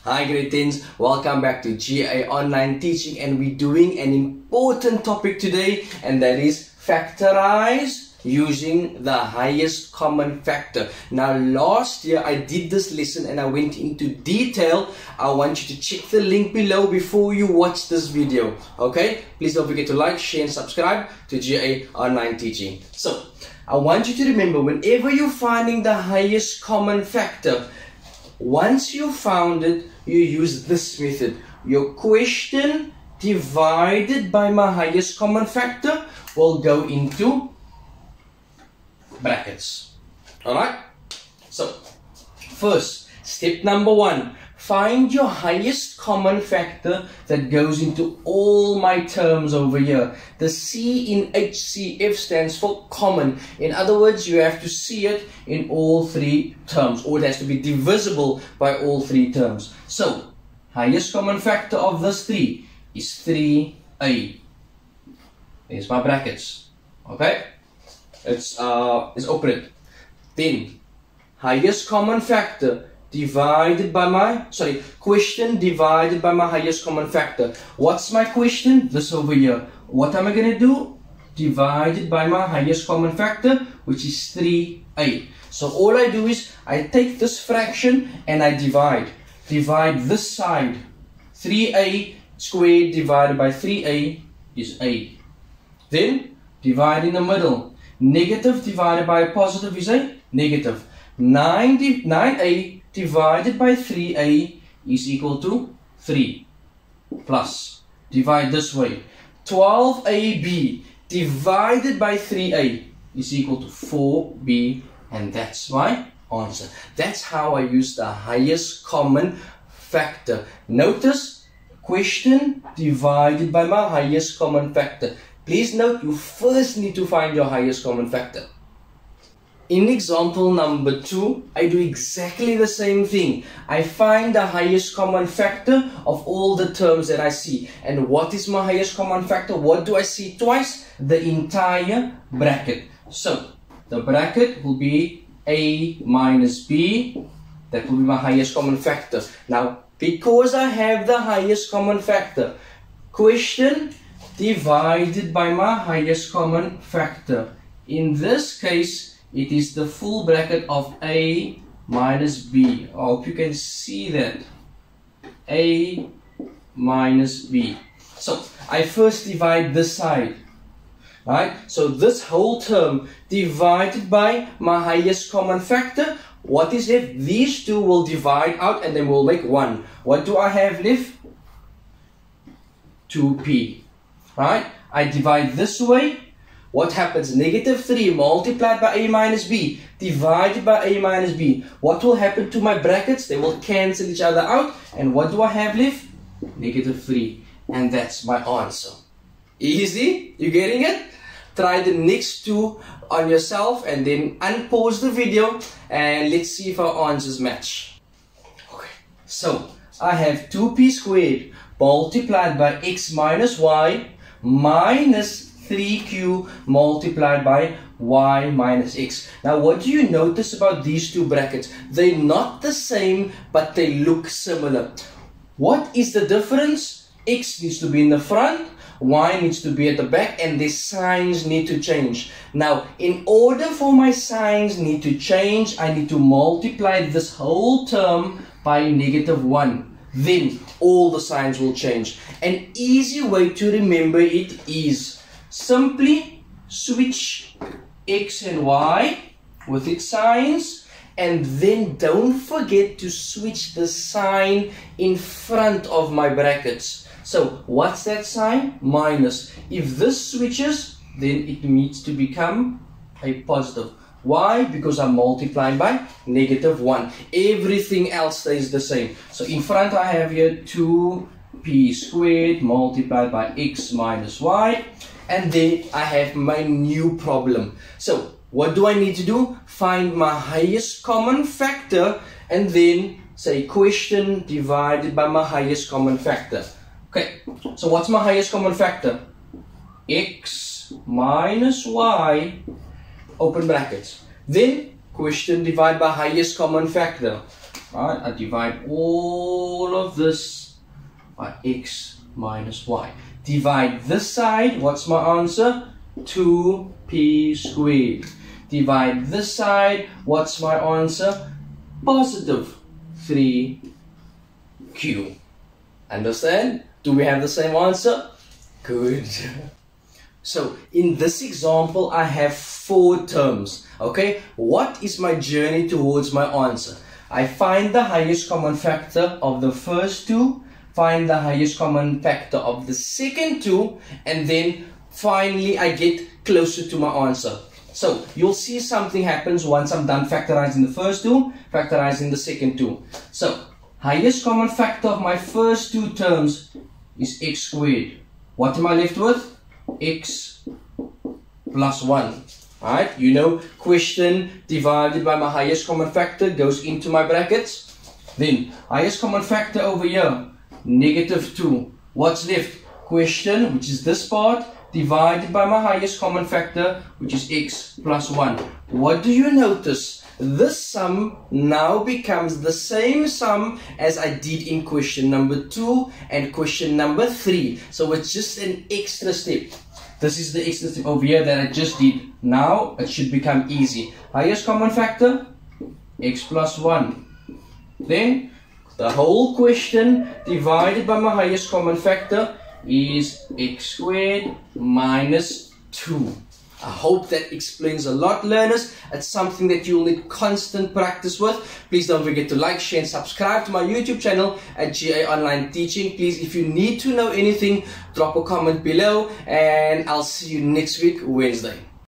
Hi grade 10s, welcome back to GA Online Teaching, and we're doing an important topic today, and that is factorize using the highest common factor. Now last year I did this lesson and I went into detail. I want you to check the link below before you watch this video. Okay, please don't forget to like, share and subscribe to GA Online Teaching. So I want you to remember, whenever you're finding the highest common factor, once you found it, you use this method. Your question divided by my highest common factor will go into brackets. Alright? So, first, step number 1. Find your highest common factor that goes into all my terms over here. The C in HCF stands for common. In other words, you have to see it in all three terms, or it has to be divisible by all three terms. So, highest common factor of this 3 is 3a. There's my brackets. Okay? Let's open it. Then, highest common factor divided by my, question divided by my highest common factor. What's my question? This over here. What am I going to do? Divided by my highest common factor, which is 3a. So all I do is, I take this fraction and I divide. Divide this side. 3a squared divided by 3a is a. Then, divide in the middle. Negative divided by a positive is a negative. 9a divided by 3a is equal to 3 plus, divide this way, 12ab divided by 3a is equal to 4b, and that's my answer. That's how I use the highest common factor. Notice, question divided by my highest common factor. Please note, you first need to find your highest common factor. In example number 2, I do exactly the same thing. I find the highest common factor of all the terms that I see. And what is my highest common factor? What do I see twice? The entire bracket. So, the bracket will be a minus b. That will be my highest common factor. Now, because I have the highest common factor, question divided by my highest common factor. In this case, it is the full bracket of a minus b. I hope you can see that. A minus b. So, I first divide this side. Right? So, this whole term divided by my highest common factor. What is left? These two will divide out and then we'll make 1. What do I have left? 2p. Right? I divide this way. What happens? Negative 3 multiplied by a minus b divided by a minus b. What will happen to my brackets? They will cancel each other out. And what do I have left? Negative 3. And that's my answer. Easy? You getting it? Try the next two on yourself and then unpause the video and let's see if our answers match. Okay. So, I have 2p squared multiplied by x minus y minus 3q multiplied by y minus x. Now what do you notice about these two brackets? They're not the same, but they look similar. What is the difference? X needs to be in the front, y needs to be at the back, and their signs need to change. Now, in order for my signs need to change, I need to multiply this whole term by negative 1. Then all the signs will change. An easy way to remember it is simply switch x and y with its signs, and then don't forget to switch the sign in front of my brackets. So what's that sign? Minus. If this switches, then it needs to become a positive. Why? Because I'm multiplying by negative 1. Everything else stays the same. So in front I have here 2p squared multiplied by x minus y. And then I have my new problem. So, what do I need to do? Find my highest common factor and then say question divided by my highest common factor. Okay, so what's my highest common factor? X minus y, open brackets. Then, question divided by highest common factor. Alright, I divide all of this by x minus y. Divide this side, what's my answer? 2p squared. Divide this side, what's my answer? Positive 3q. Understand? Do we have the same answer? Good. So in this example, I have 4 terms. Okay, what is my journey towards my answer? I find the highest common factor of the first 2, find the highest common factor of the second 2, and then finally I get closer to my answer. So you'll see something happens once I'm done factorizing the first 2, factorizing the second 2. So highest common factor of my first 2 terms is x squared. What am I left with? X plus 1. Alright, you know, question divided by my highest common factor goes into my brackets. Then highest common factor over here, negative 2. What's left? Question, which is this part, divided by my highest common factor, which is x plus 1. What do you notice? This sum now becomes the same sum as I did in question number 2 and question number 3. So it's just an extra step. This is the extra step over here that I just did. Now it should become easy. Highest common factor, x plus 1. Then the whole question divided by my highest common factor is x squared minus 2. I hope that explains a lot, learners. It's something that you'll need constant practice with. Please don't forget to like, share and subscribe to my YouTube channel at GA Online Teaching. Please, if you need to know anything, drop a comment below and I'll see you next week, Wednesday.